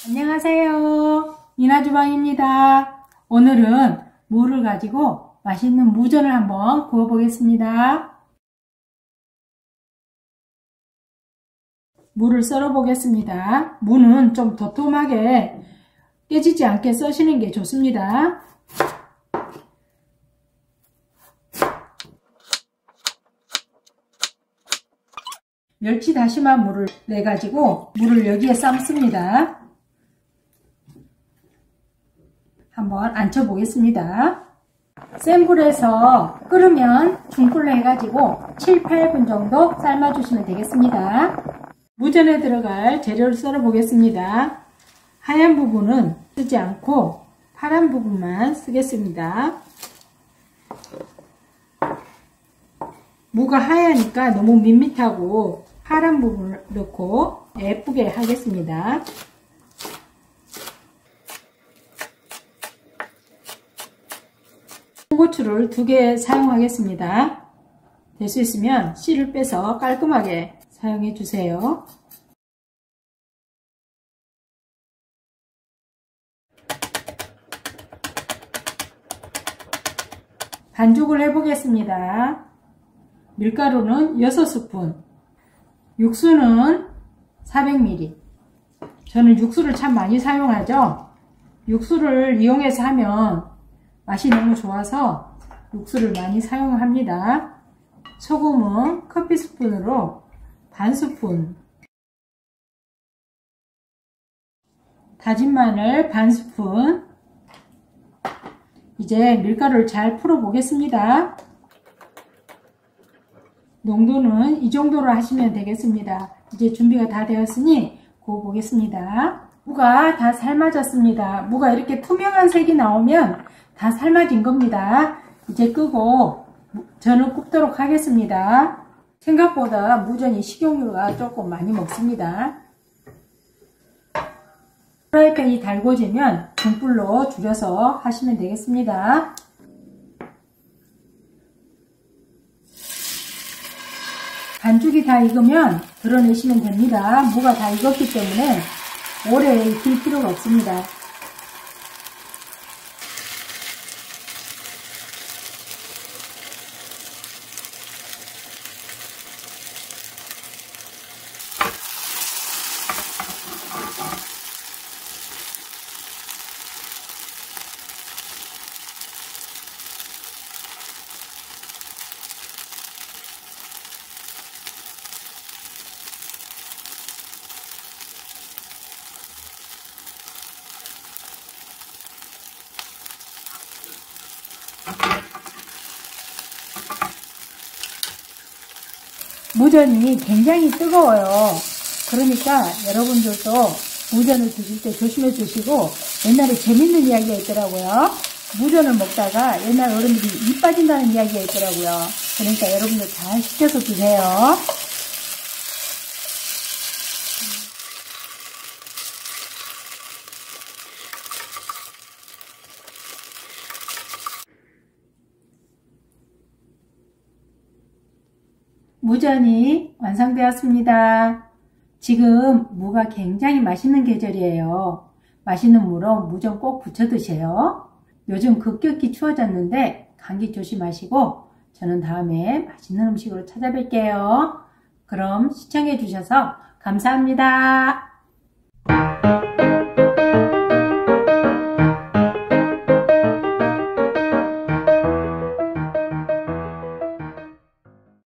안녕하세요. 이나주방입니다. 오늘은 무를 가지고 맛있는 무전을 한번 구워 보겠습니다. 무를 썰어 보겠습니다. 무는 좀 도톰하게 깨지지 않게 써시는 게 좋습니다. 멸치 다시마 무를 내가지고 무를 여기에 삶습니다. 한번 앉혀 보겠습니다. 센 불에서 끓으면 중불로 해가지고 7, 8분 정도 삶아주시면 되겠습니다. 무전에 들어갈 재료를 썰어 보겠습니다. 하얀 부분은 쓰지 않고 파란 부분만 쓰겠습니다. 무가 하얘니까 너무 밋밋하고 파란 부분을 넣고 예쁘게 하겠습니다. 홍고추를 2개 사용하겠습니다. 될 수 있으면 씨를 빼서 깔끔하게 사용해 주세요. 반죽을 해 보겠습니다. 밀가루는 6스푼, 육수는 400ml. 저는 육수를 참 많이 사용하죠. 육수를 이용해서 하면 맛이 너무 좋아서 육수를 많이 사용합니다. 소금은 커피 스푼으로 반 스푼, 다진 마늘 반 스푼. 이제 밀가루를 잘 풀어 보겠습니다. 농도는 이 정도로 하시면 되겠습니다. 이제 준비가 다 되었으니 구워 보겠습니다. 무가 다 삶아졌습니다. 무가 이렇게 투명한 색이 나오면 다 삶아진 겁니다. 이제 끄고 전을 굽도록 하겠습니다. 생각보다 무전이 식용유가 조금 많이 먹습니다. 프라이팬이 달궈지면 중불로 줄여서 하시면 되겠습니다. 반죽이 다 익으면 드러내시면 됩니다. 무가 다 익었기 때문에 오래 익힐 필요가 없습니다. 무전이 굉장히 뜨거워요. 그러니까 여러분들도 무전을 드실 때 조심해 주시고, 옛날에 재밌는 이야기가 있더라고요. 무전을 먹다가 옛날 어른들이 이 빠진다는 이야기가 있더라고요. 그러니까 여러분들 잘 시켜서 드세요. 무전이 완성되었습니다. 지금 무가 굉장히 맛있는 계절이에요. 맛있는 무로 무전 꼭 부쳐 드세요. 요즘 급격히 추워졌는데 감기 조심하시고 저는 다음에 맛있는 음식으로 찾아뵐게요. 그럼 시청해 주셔서 감사합니다.